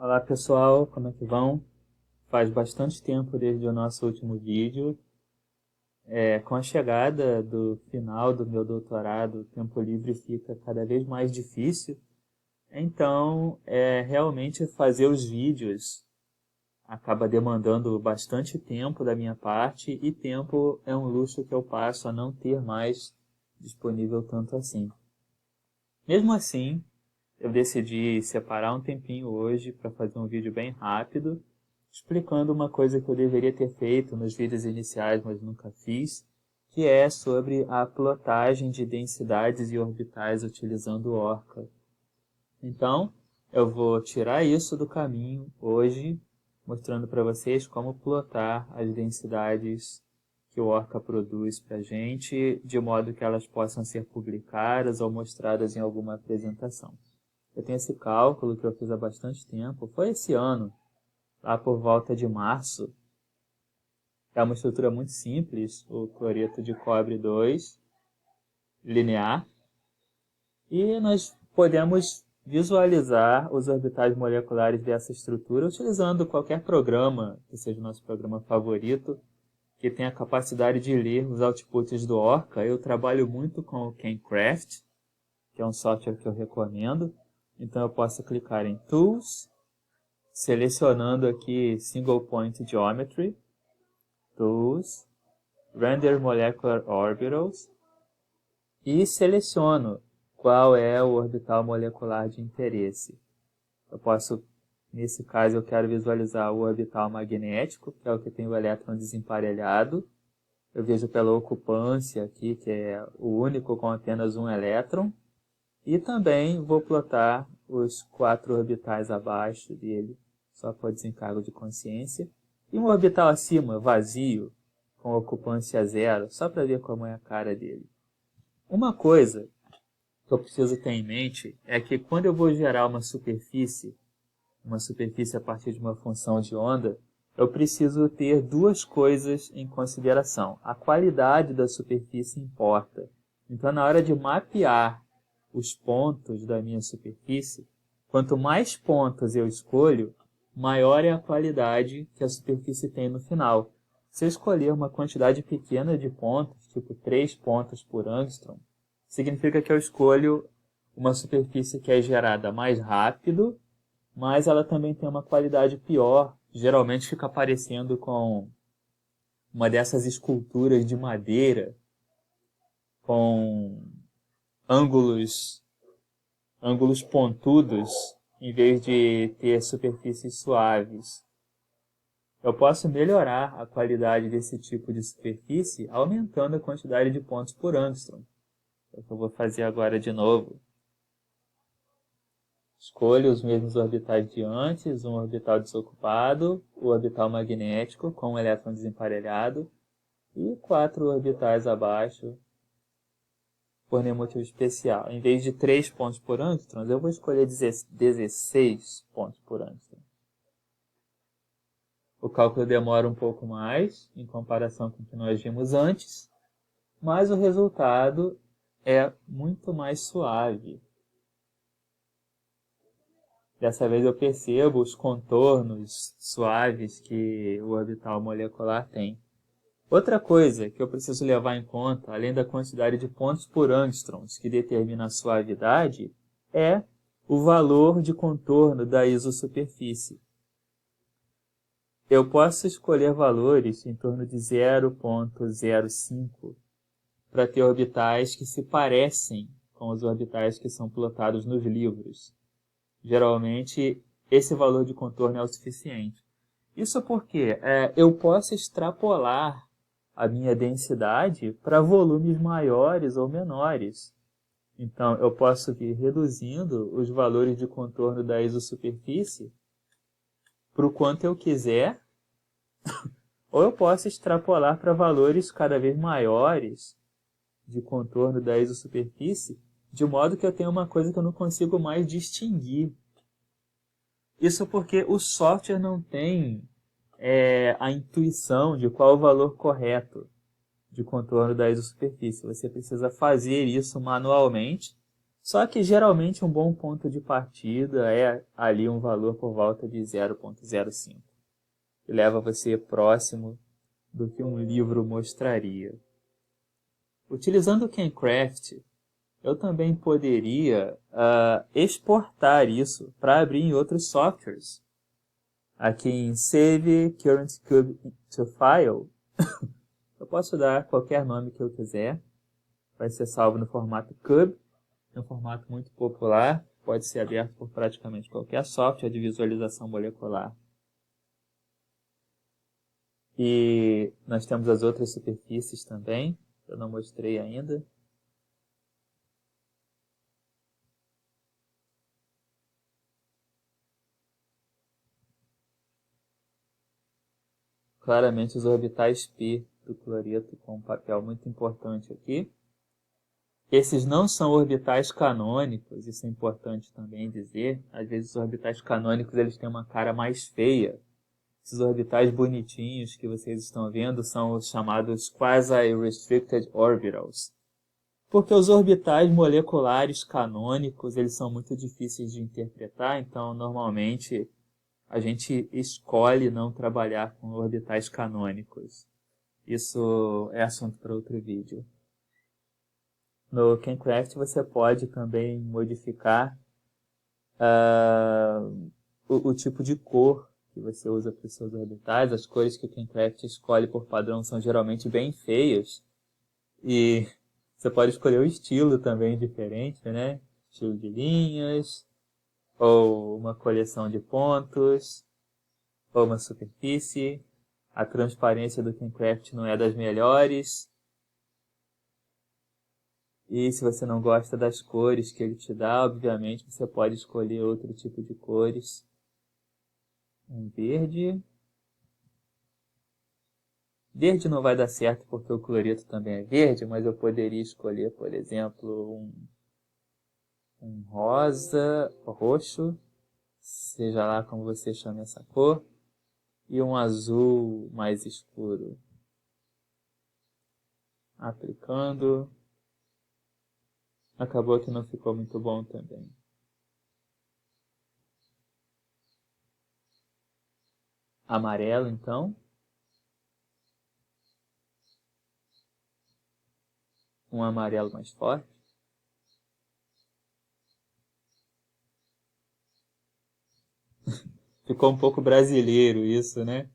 Olá pessoal, como é que vão? Faz bastante tempo desde o nosso último vídeo. Com a chegada do final do meu doutorado, o tempo livre fica cada vez mais difícil. Então, realmente fazer os vídeos acaba demandando bastante tempo da minha parte, e tempo é um luxo que eu passo a não ter mais disponível tanto assim. Mesmo assim, eu decidi separar um tempinho hoje para fazer um vídeo bem rápido, explicando uma coisa que eu deveria ter feito nos vídeos iniciais, mas nunca fiz, que é sobre a plotagem de densidades e orbitais utilizando o Orca. Então, eu vou tirar isso do caminho hoje, mostrando para vocês como plotar as densidades que o Orca produz para a gente, de modo que elas possam ser publicadas ou mostradas em alguma apresentação. Eu tenho esse cálculo que eu fiz há bastante tempo, foi esse ano, lá por volta de março. É uma estrutura muito simples, o cloreto de cobre 2, linear, e nós podemos visualizar os orbitais moleculares dessa estrutura utilizando qualquer programa, que seja o nosso programa favorito, que tenha a capacidade de ler os outputs do Orca. Eu trabalho muito com o Kenecraft, que é um software que eu recomendo. Então eu posso clicar em Tools, selecionando aqui Single Point Geometry, Tools, Render Molecular Orbitals, e seleciono qual é o orbital molecular de interesse. Eu posso, nesse caso, eu quero visualizar o orbital magnético, que é o que tem o elétron desemparelhado. Eu vejo pela ocupância aqui, que é o único com apenas um elétron. E também vou plotar os 4 orbitais abaixo dele, só por desencargo de consciência. E um orbital acima, vazio, com ocupância zero, só para ver como é a cara dele. Uma coisa que eu preciso ter em mente é que quando eu vou gerar uma superfície a partir de uma função de onda, eu preciso ter duas coisas em consideração. A qualidade da superfície importa. Então, na hora de mapear os pontos da minha superfície, quanto mais pontos eu escolho, maior é a qualidade que a superfície tem no final. Se eu escolher uma quantidade pequena de pontos, tipo 3 pontos por angstrom, significa que eu escolho uma superfície que é gerada mais rápido, mas ela também tem uma qualidade pior. Geralmente fica parecendo com uma dessas esculturas de madeira, com ângulos pontudos, em vez de ter superfícies suaves. Eu posso melhorar a qualidade desse tipo de superfície aumentando a quantidade de pontos por angstrom. É o que eu vou fazer agora de novo. Escolho os mesmos orbitais de antes, um orbital desocupado, o orbital magnético com um elétron desemparelhado e 4 orbitais abaixo por nenhum motivo especial. Em vez de 3 pontos por angstrom, eu vou escolher 16 pontos por angstrom. O cálculo demora um pouco mais em comparação com o que nós vimos antes, mas o resultado é muito mais suave. Dessa vez eu percebo os contornos suaves que o orbital molecular tem. Outra coisa que eu preciso levar em conta, além da quantidade de pontos por angstroms que determina a suavidade, é o valor de contorno da isosuperfície. Eu posso escolher valores em torno de 0,05 para ter orbitais que se parecem com os orbitais que são plotados nos livros. Geralmente, esse valor de contorno é o suficiente. Isso porque eu posso extrapolar a minha densidade para volumes maiores ou menores. Então, eu posso ir reduzindo os valores de contorno da isosuperfície para o quanto eu quiser, ou eu posso extrapolar para valores cada vez maiores de contorno da isosuperfície, de modo que eu tenho uma coisa que eu não consigo mais distinguir. Isso porque o software não tem a intuição de qual o valor correto de contorno da isosuperfície. Você precisa fazer isso manualmente, Só que geralmente um bom ponto de partida é ali um valor por volta de 0,05, que leva você próximo do que um livro mostraria. Utilizando o Cancraft, eu também poderia exportar isso para abrir em outros softwares. Aqui em Save Current Cube to File, eu posso dar qualquer nome que eu quiser. Vai ser salvo no formato Cube, é um formato muito popular, pode ser aberto por praticamente qualquer software de visualização molecular. E nós temos as outras superfícies também, eu não mostrei ainda. Claramente os orbitais π do cloreto com um papel muito importante aqui. Esses não são orbitais canônicos, isso é importante também dizer. Às vezes os orbitais canônicos eles têm uma cara mais feia. Esses orbitais bonitinhos que vocês estão vendo são os chamados quasi-restricted orbitals. Porque os orbitais moleculares canônicos eles são muito difíceis de interpretar, então normalmente a gente escolhe não trabalhar com orbitais canônicos. Isso é assunto para outro vídeo. No Cancraft você pode também modificar o tipo de cor que você usa para os seus orbitais. As cores que o Cancraft escolhe por padrão são geralmente bem feias. E você pode escolher o estilo também diferente, né? Estilo de linhas, ou uma coleção de pontos, ou uma superfície. A transparência do Cancraft não é das melhores. E se você não gosta das cores que ele te dá, obviamente você pode escolher outro tipo de cores. Um verde. Verde não vai dar certo porque o cloreto também é verde, mas eu poderia escolher, por exemplo, um rosa, roxo, seja lá como você chame essa cor, e um azul mais escuro. Aplicando. Acabou que não ficou muito bom também. Amarelo, então. Um amarelo mais forte. Ficou um pouco brasileiro isso, né?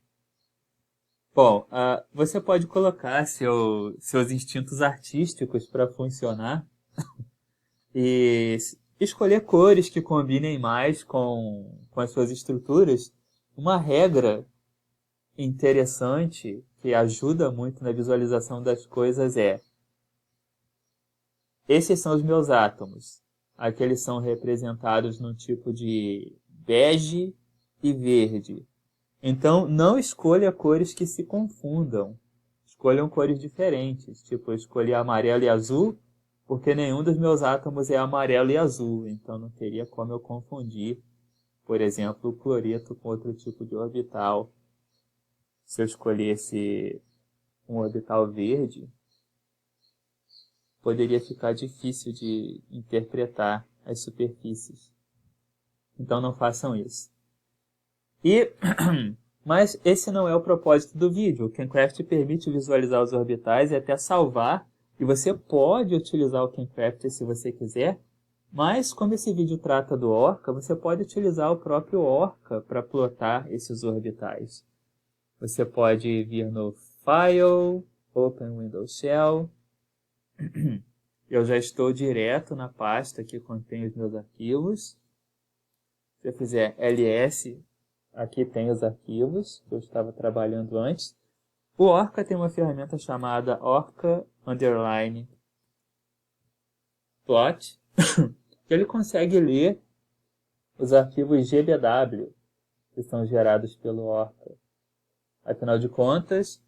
Bom, você pode colocar seus instintos artísticos para funcionar e escolher cores que combinem mais com as suas estruturas. Uma regra interessante que ajuda muito na visualização das coisas é: esses são os meus átomos. Aqueles são representados no tipo de bege e verde. Então, não escolha cores que se confundam. Escolham cores diferentes. Tipo, eu escolhi amarelo e azul, porque nenhum dos meus átomos é amarelo e azul. Então, não teria como eu confundir, por exemplo, o cloreto com outro tipo de orbital. Se eu escolhesse um orbital verde, poderia ficar difícil de interpretar as superfícies. Então, não façam isso. Mas esse não é o propósito do vídeo. O Cancraft permite visualizar os orbitais e até salvar. E você pode utilizar o Cancraft se você quiser. Mas como esse vídeo trata do Orca, você pode utilizar o próprio Orca para plotar esses orbitais. Você pode vir no File, Open Windows Shell. Eu já estou direto na pasta que contém os meus arquivos. Se eu fizer ls, aqui tem os arquivos que eu estava trabalhando antes. O Orca tem uma ferramenta chamada Orca_Plot, que ele consegue ler os arquivos GBW que são gerados pelo Orca. Afinal de contas,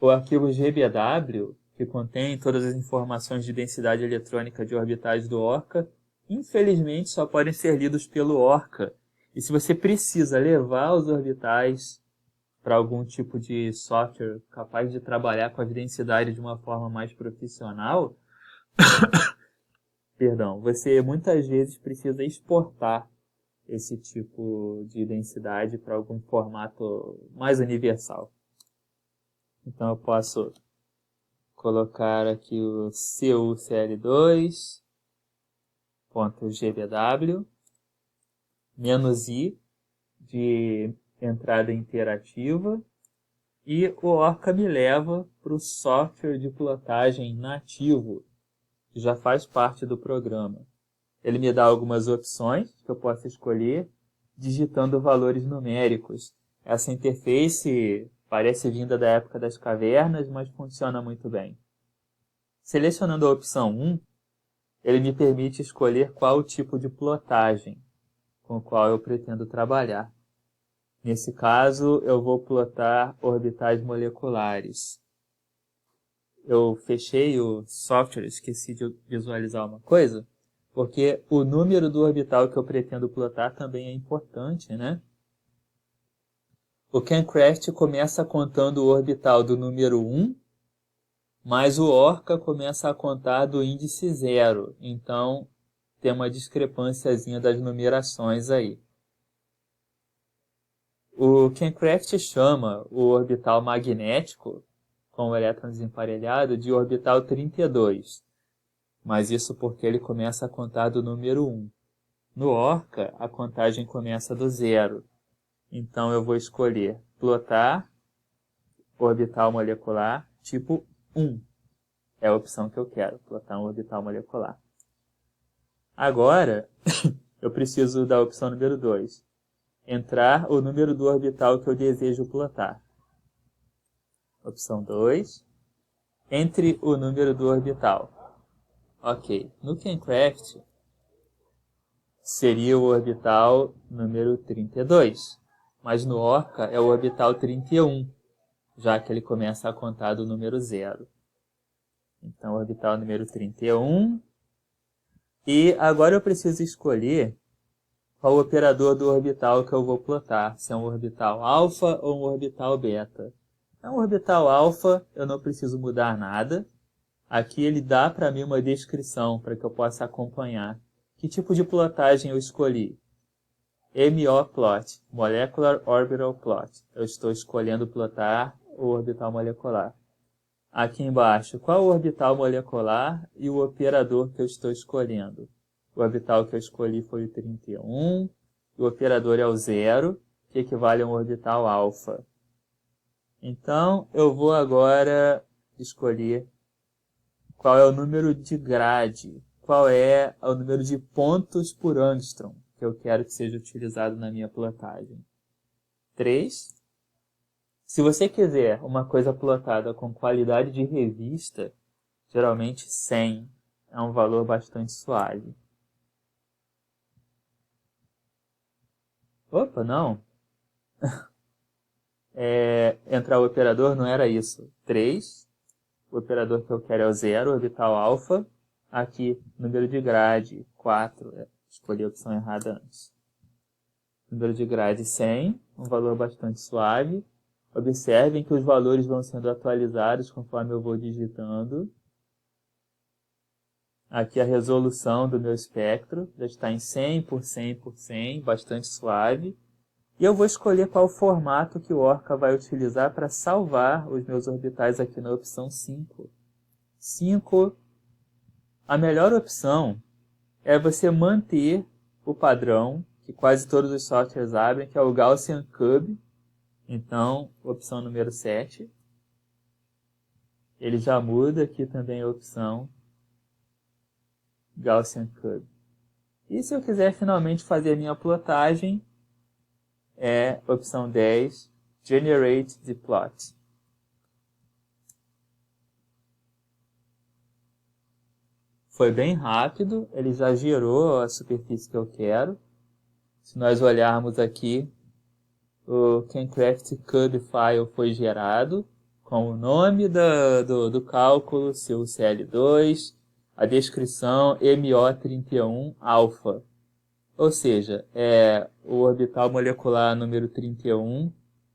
o arquivo GBW, que contém todas as informações de densidade eletrônica de orbitais do Orca, infelizmente só podem ser lidos pelo Orca. E se você precisa levar os orbitais para algum tipo de software capaz de trabalhar com as densidades de uma forma mais profissional, Perdão, você muitas vezes precisa exportar esse tipo de densidade para algum formato mais universal. Então eu posso colocar aqui o cucl2.gbw menos "i" de entrada interativa, e o Orca me leva para o software de plotagem nativo, que já faz parte do programa. Ele me dá algumas opções que eu posso escolher, digitando valores numéricos. Essa interface parece vinda da época das cavernas, mas funciona muito bem. Selecionando a opção 1, ele me permite escolher qual o tipo de plotagem com o qual eu pretendo trabalhar. Nesse caso, eu vou plotar orbitais moleculares. Eu fechei o software, esqueci de visualizar uma coisa, porque o número do orbital que eu pretendo plotar também é importante, né? O CanCraft começa contando o orbital do número 1, mas o Orca começa a contar do índice 0. Então, tem uma discrepânciazinha das numerações aí. O CanCraft chama o orbital magnético, com o elétron desemparelhado, de orbital 32. Mas isso porque ele começa a contar do número 1. No Orca, a contagem começa do 0. Então eu vou escolher plotar orbital molecular tipo 1. É a opção que eu quero, plotar um orbital molecular. Agora, eu preciso da opção número 2. Entrar o número do orbital que eu desejo plotar. Opção 2. Entre o número do orbital. Ok. No CanCraft, seria o orbital número 32. Mas no Orca é o orbital 31, já que ele começa a contar do número 0. Então, orbital número 31. E agora eu preciso escolher qual o operador do orbital que eu vou plotar. Se é um orbital alfa ou um orbital beta. É um orbital alfa, eu não preciso mudar nada. Aqui ele dá para mim uma descrição para que eu possa acompanhar. Que tipo de plotagem eu escolhi? MO plot, Molecular Orbital Plot. Eu estou escolhendo plotar o orbital molecular. Aqui embaixo, qual o orbital molecular e o operador que eu estou escolhendo? O orbital que eu escolhi foi o 31, o operador é o 0, que equivale a um orbital alfa. Então, eu vou agora escolher qual é o número de grade, qual é o número de pontos por angstrom que eu quero que seja utilizado na minha plotagem. 3. Se você quiser uma coisa plotada com qualidade de revista, geralmente 100 é um valor bastante suave. Opa, não. Entrar o operador não era isso. 3. O operador que eu quero é o 0, orbital alfa. Aqui, número de grade, 4. Escolhi a opção errada antes. Número de grade 100, um valor bastante suave. Observem que os valores vão sendo atualizados conforme eu vou digitando. Aqui a resolução do meu espectro já está em 100 por 100 por 100, bastante suave. E eu vou escolher qual formato que o Orca vai utilizar para salvar os meus orbitais aqui na opção 5. 5. A melhor opção é você manter o padrão que quase todos os softwares abrem, que é o Gaussian Cube. Então, opção número 7. Ele já muda aqui também a opção Gaussian Cube. E se eu quiser finalmente fazer a minha plotagem, é opção 10, Generate the Plot. Foi bem rápido, ele já gerou a superfície que eu quero. Se nós olharmos aqui, o CanCraft Cube File foi gerado com o nome do cálculo, seu CL2, a descrição MO31 alfa. Ou seja, é o orbital molecular número 31,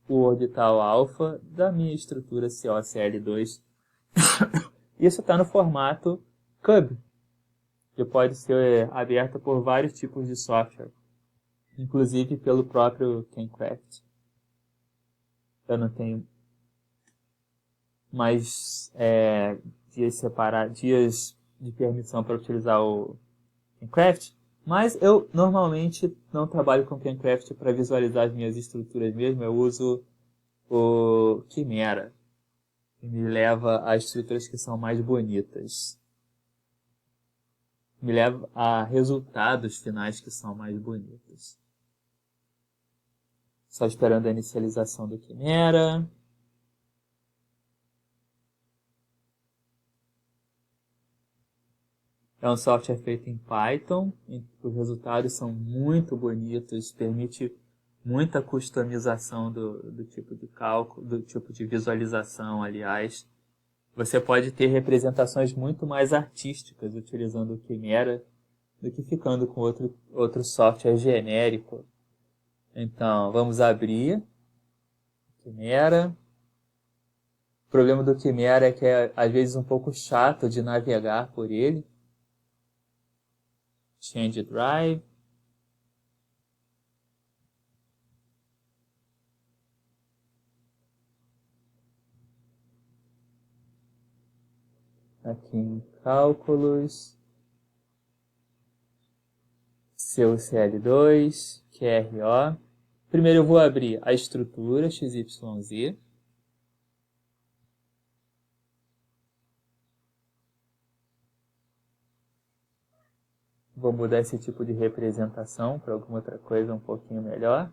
o orbital alfa da minha estrutura COCl2. Isso está no formato Cube. que pode ser aberta por vários tipos de software, inclusive pelo próprio KenCraft. Eu não tenho mais dias de permissão para utilizar o KenCraft, mas eu normalmente não trabalho com KenCraft para visualizar as minhas estruturas mesmo, eu uso o Chimera, que me leva a estruturas que são mais bonitas. Me leva a resultados finais que são mais bonitos. Só esperando a inicialização do Chimera. É um software feito em Python, os resultados são muito bonitos, permite muita customização do tipo de cálculo, do tipo de visualização, aliás. Você pode ter representações muito mais artísticas utilizando o Chimera do que ficando com outro software genérico. Então, vamos abrir o Chimera. O problema do Chimera é que é às vezes um pouco chato de navegar por ele. Change Drive. Aqui em Cálculos. Seu CL2, QRO. Primeiro eu vou abrir a estrutura XYZ. Vou mudar esse tipo de representação para alguma outra coisa um pouquinho melhor.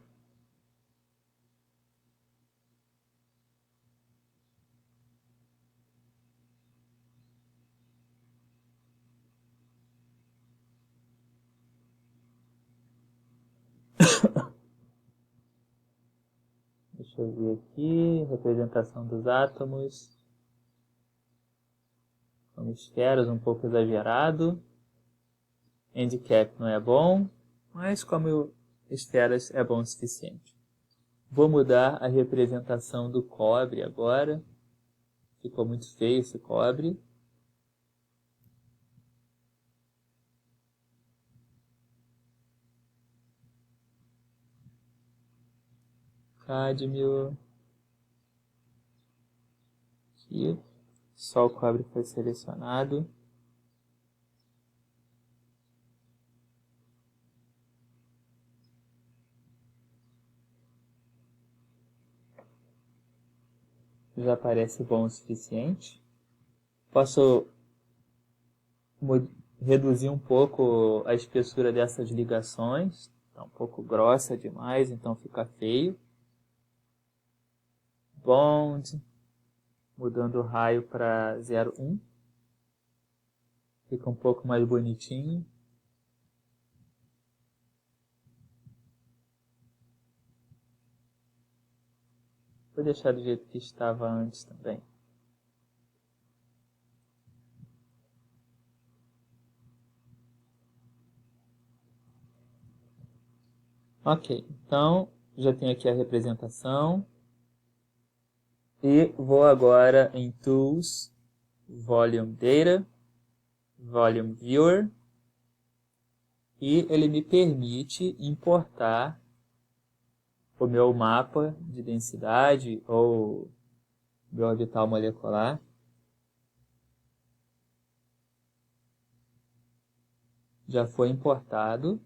Deixa eu ver aqui, representação dos átomos. Como esferas, um pouco exagerado. Handicap não é bom, mas como esferas é bom o suficiente. Vou mudar a representação do cobre agora. Ficou muito feio esse cobre. Cádmio. Aqui. Só o cobre foi selecionado. Já parece bom o suficiente. Posso reduzir um pouco a espessura dessas ligações. Está um pouco grossa demais, então fica feio. Bond. Mudando o raio para 0,1. Fica um pouco mais bonitinho. Vou deixar do jeito que estava antes também. Ok, então já tenho aqui a representação. E vou agora em Tools, Volume Data, Volume Viewer. E ele me permite importar o meu mapa de densidade ou meu orbital molecular. Já foi importado.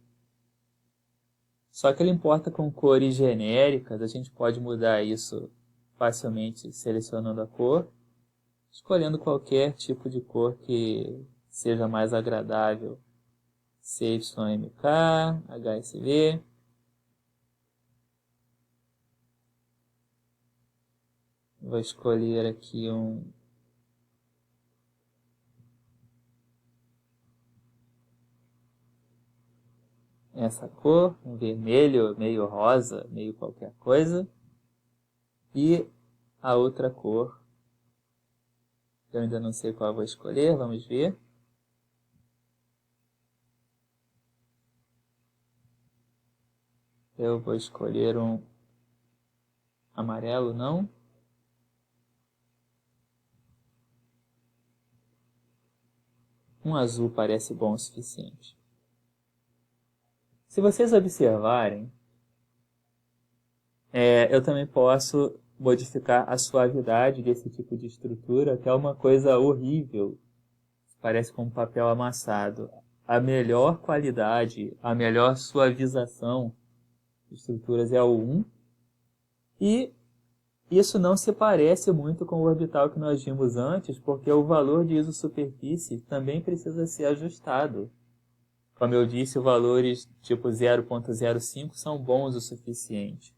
Só que ele importa com cores genéricas. A gente pode mudar isso facilmente selecionando a cor, escolhendo qualquer tipo de cor que seja mais agradável. CYMK, HSV. Vou escolher aqui essa cor, um vermelho, meio rosa, meio qualquer coisa. E a outra cor, eu ainda não sei qual eu vou escolher, vamos ver. Eu vou escolher um amarelo, não. Um azul parece bom o suficiente. Se vocês observarem, eu também posso modificar a suavidade desse tipo de estrutura até uma coisa horrível. Parece como papel amassado. A melhor qualidade, a melhor suavização de estruturas é o 1. E isso não se parece muito com o orbital que nós vimos antes, porque o valor de isosuperfície também precisa ser ajustado. Como eu disse, valores tipo 0.05 são bons o suficiente.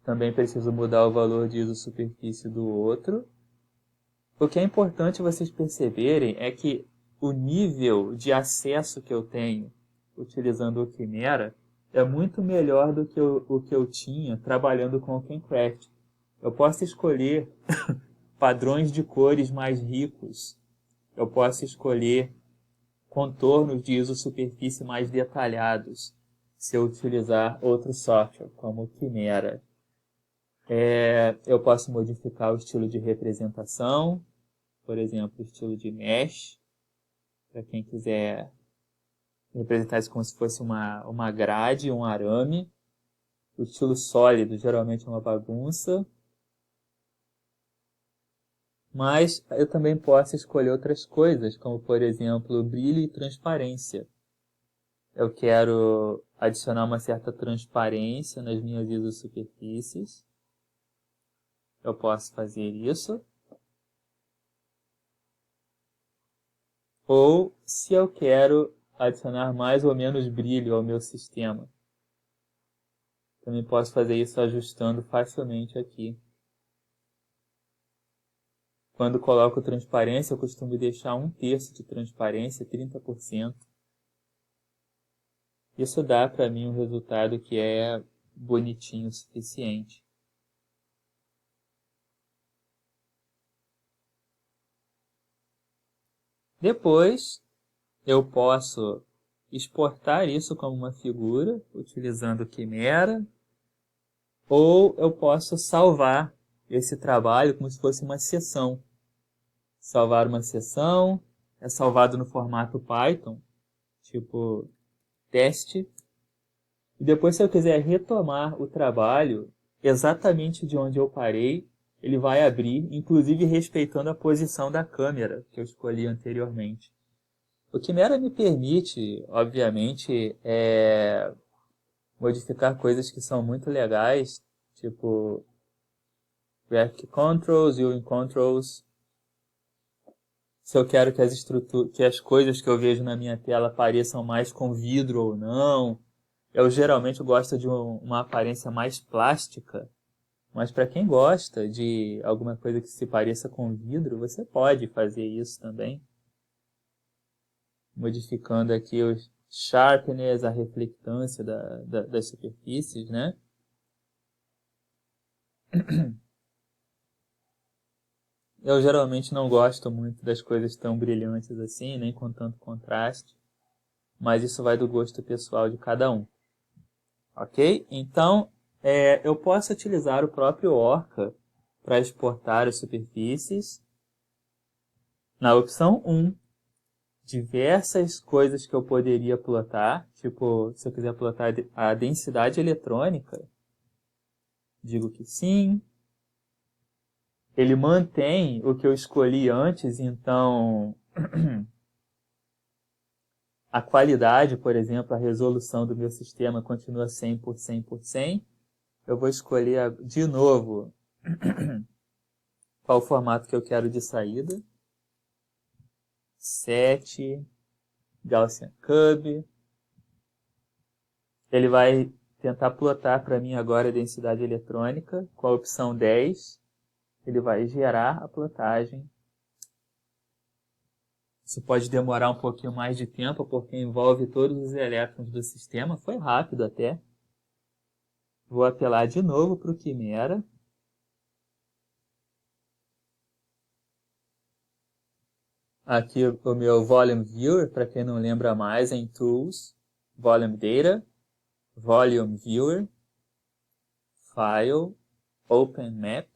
Também preciso mudar o valor de isosuperfície do outro. O que é importante vocês perceberem é que o nível de acesso que eu tenho utilizando o Chimera é muito melhor do que o que eu tinha trabalhando com o KenCraft. Eu posso escolher padrões de cores mais ricos. Eu posso escolher contornos de isosuperfície mais detalhados se eu utilizar outro software, como o Chimera. Eu posso modificar o estilo de representação, por exemplo, o estilo de mesh, para quem quiser representar isso como se fosse uma grade, um arame. O estilo sólido geralmente é uma bagunça. Mas eu também posso escolher outras coisas, como por exemplo, brilho e transparência. Eu quero adicionar uma certa transparência nas minhas isosuperfícies. Eu posso fazer isso. Ou se eu quero adicionar mais ou menos brilho ao meu sistema. Também posso fazer isso ajustando facilmente aqui. Quando coloco transparência, eu costumo deixar 1/3 de transparência, 30%. Isso dá para mim um resultado que é bonitinho o suficiente. Depois, eu posso exportar isso como uma figura, utilizando o Chimera, ou eu posso salvar esse trabalho como se fosse uma seção. Salvar uma seção, é salvado no formato Python, tipo teste. E depois, se eu quiser retomar o trabalho exatamente de onde eu parei, ele vai abrir, inclusive respeitando a posição da câmera que eu escolhi anteriormente. O Chimera me permite, obviamente, modificar coisas que são muito legais, tipo Graphic Controls, Viewing Controls. Se eu quero que as coisas que eu vejo na minha tela pareçam mais com vidro ou não. Eu geralmente gosto de uma aparência mais plástica, mas para quem gosta de alguma coisa que se pareça com vidro, você pode fazer isso também. Modificando aqui o sharpness, a reflectância das superfícies, né? Eu geralmente não gosto muito das coisas tão brilhantes assim, nem com tanto contraste, mas isso vai do gosto pessoal de cada um. Ok? Então, eu posso utilizar o próprio Orca para exportar as superfícies. Na opção 1, diversas coisas que eu poderia plotar, tipo, se eu quiser plotar a densidade eletrônica, digo que sim. Ele mantém o que eu escolhi antes, então a qualidade, por exemplo, a resolução do meu sistema continua 100 por 100 por 100. Eu vou escolher de novo qual o formato que eu quero de saída. 7, Gaussian Cube. Ele vai tentar plotar para mim agora a densidade eletrônica com a opção 10. Ele vai gerar a plotagem. Isso pode demorar um pouquinho mais de tempo, porque envolve todos os elétrons do sistema. Foi rápido até. Vou apelar de novo para o Chimera. Aqui o meu Volume Viewer, para quem não lembra mais, em Tools, Volume Data, Volume Viewer, File, Open Map.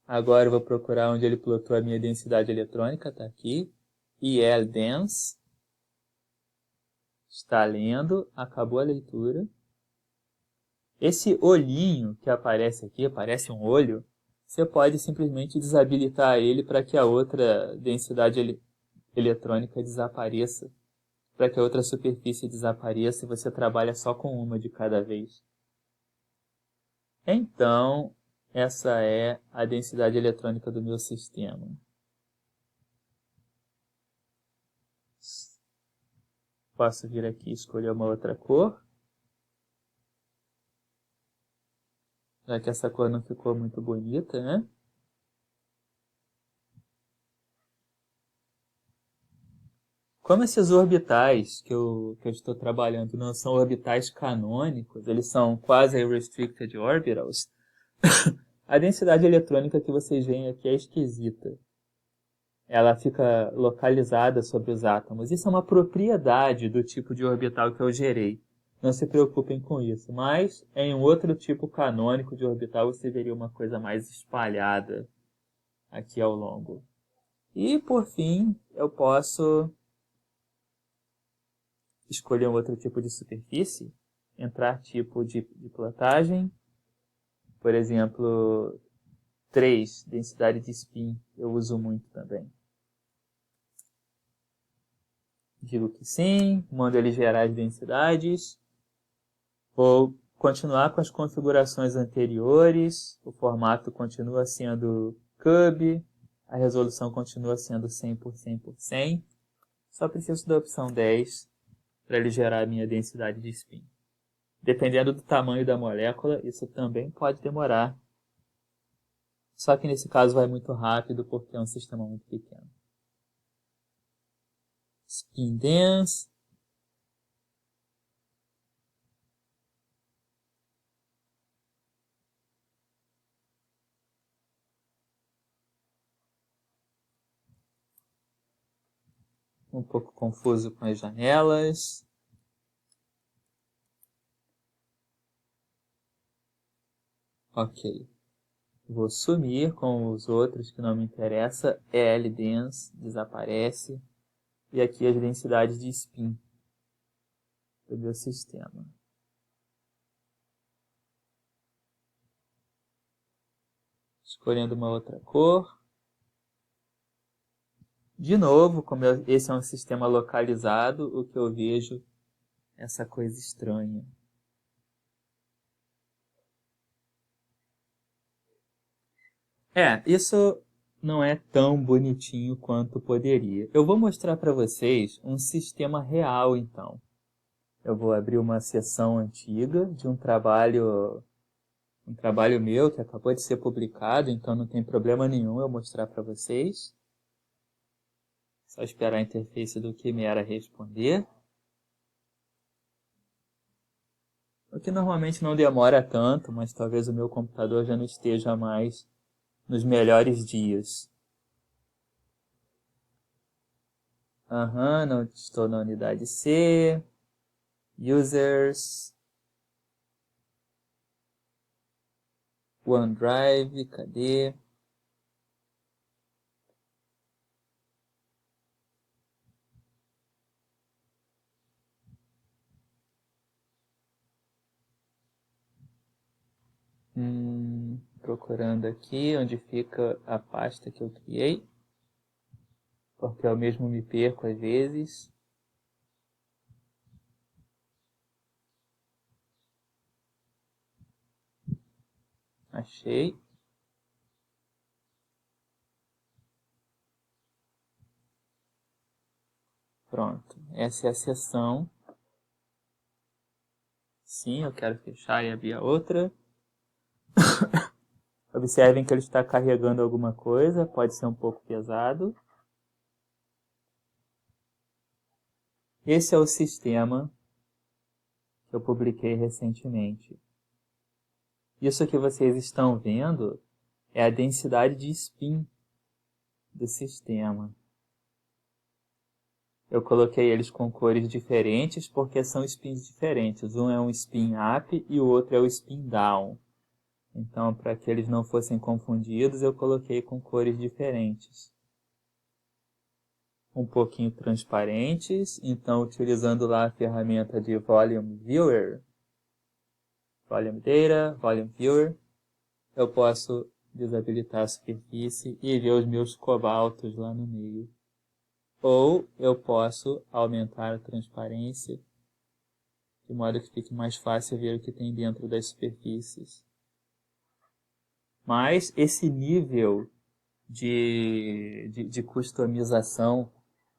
Agora eu vou procurar onde ele plotou a minha densidade eletrônica, está aqui. EL dense. Está lendo, acabou a leitura. Esse olhinho que aparece aqui, parece um olho, você pode simplesmente desabilitar ele para que a outra densidade eletrônica desapareça, para que a outra superfície desapareça e você trabalha só com uma de cada vez. Então, essa é a densidade eletrônica do meu sistema. Posso vir aqui e escolher uma outra cor. Já que essa cor não ficou muito bonita, né? Como esses orbitais que eu estou trabalhando não são orbitais canônicos, eles são quasi-restricted orbitals, a densidade eletrônica que vocês veem aqui é esquisita. Ela fica localizada sobre os átomos. Isso é uma propriedade do tipo de orbital que eu gerei. Não se preocupem com isso. Mas em um outro tipo canônico de orbital você veria uma coisa mais espalhada aqui ao longo. E por fim, eu posso escolher um outro tipo de superfície, entrar tipo de plotagem, por exemplo, 3, densidade de spin, eu uso muito também. Digo que sim, mando ele gerar as densidades, vou continuar com as configurações anteriores, o formato continua sendo cub, a resolução continua sendo 100 por 100 por 100, só preciso da opção 10 para ele gerar a minha densidade de spin. Dependendo do tamanho da molécula, isso também pode demorar. Só que nesse caso vai muito rápido porque é um sistema muito pequeno. Spin dense. Um pouco confuso com as janelas. Ok. Vou sumir com os outros que não me interessam. EL dense desaparece. E aqui as densidades de spin do meu sistema. Escolhendo uma outra cor. De novo, como esse é um sistema localizado, o que eu vejo é essa coisa estranha. Isso não é tão bonitinho quanto poderia. Eu vou mostrar para vocês um sistema real, então. Eu vou abrir uma seção antiga de um trabalho meu que acabou de ser publicado, então não tem problema nenhum eu mostrar para vocês. Só esperar a interface do Quimera responder. O que normalmente não demora tanto, mas talvez o meu computador já não esteja mais nos melhores dias. Não estou na unidade C. Users. OneDrive, cadê? Procurando aqui onde fica a pasta que eu criei, porque eu mesmo me perco às vezes. Achei. Pronto, essa é a seção. Sim, eu quero fechar e abrir a outra. Observem que ele está carregando alguma coisa, pode ser um pouco pesado. Esse é o sistema que eu publiquei recentemente. Isso que vocês estão vendo é a densidade de spin do sistema. Eu coloquei eles com cores diferentes porque são spins diferentes. Um é um spin up e o outro é o spin down. Então, para que eles não fossem confundidos, eu coloquei com cores diferentes. Um pouquinho transparentes, então utilizando lá a ferramenta de Volume Viewer, Volume Data, Volume Viewer, eu posso desabilitar a superfície e ver os meus cobaltos lá no meio. Ou eu posso aumentar a transparência, de modo que fique mais fácil ver o que tem dentro das superfícies. Mas esse nível de customização,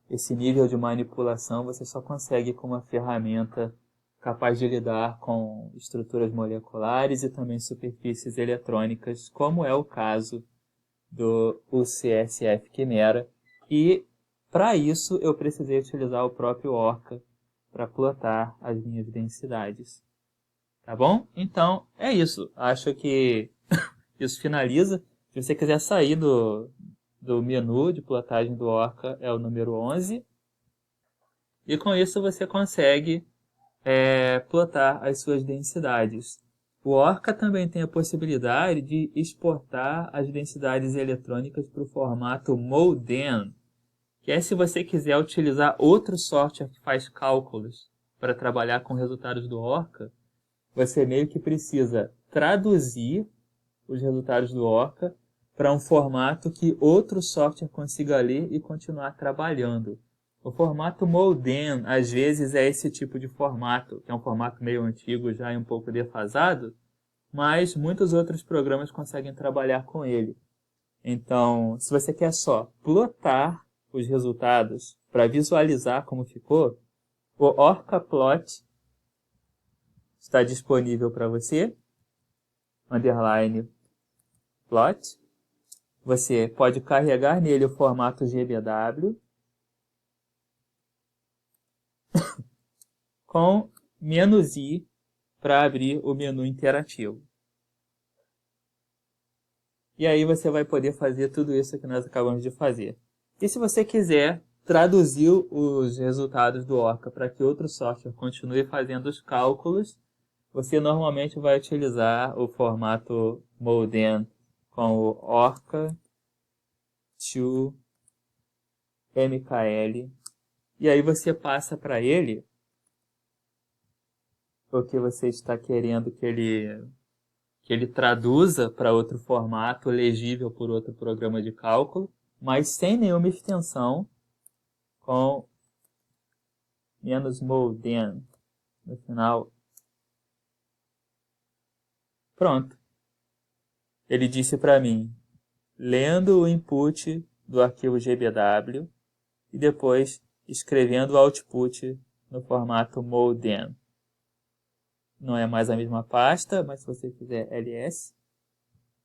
esse nível de manipulação, você só consegue com uma ferramenta capaz de lidar com estruturas moleculares e também superfícies eletrônicas, como é o caso do UCSF Chimera. E para isso eu precisei utilizar o próprio Orca para plotar as minhas densidades. Tá bom? Então é isso. Acho que isso finaliza. Se você quiser sair do menu de plotagem do Orca, é o número 11. E com isso você consegue plotar as suas densidades. O Orca também tem a possibilidade de exportar as densidades eletrônicas para o formato Molden, que é se você quiser utilizar outro software que faz cálculos para trabalhar com resultados do Orca, você meio que precisa traduzir os resultados do Orca para um formato que outro software consiga ler e continuar trabalhando. O formato Molden, às vezes, é esse tipo de formato, que é um formato meio antigo já e um pouco defasado, mas muitos outros programas conseguem trabalhar com ele. Então, se você quer só plotar os resultados para visualizar como ficou, o OrcaPlot está disponível para você, _plot. Você pode carregar nele o formato GBW com "-i" para abrir o menu interativo. E aí você vai poder fazer tudo isso que nós acabamos de fazer. E se você quiser traduzir os resultados do Orca para que outro software continue fazendo os cálculos, você normalmente vai utilizar o formato Molden com o Orca2MKL. E aí você passa para ele o que você está querendo que ele traduza para outro formato legível por outro programa de cálculo, mas sem nenhuma extensão, com "-molden" no final. Pronto. Ele disse para mim, lendo o input do arquivo GBW e depois escrevendo o output no formato Molden. Não é mais a mesma pasta, mas se você fizer ls,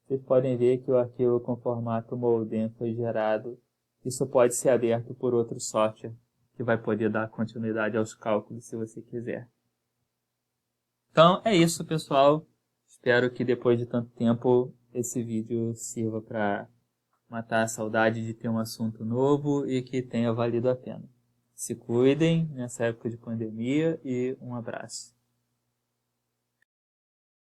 vocês podem ver que o arquivo com formato Molden foi gerado. Isso pode ser aberto por outro software, que vai poder dar continuidade aos cálculos se você quiser. Então é isso, pessoal. Espero que depois de tanto tempo esse vídeo sirva para matar a saudade de ter um assunto novo e que tenha valido a pena. Se cuidem nessa época de pandemia e um abraço.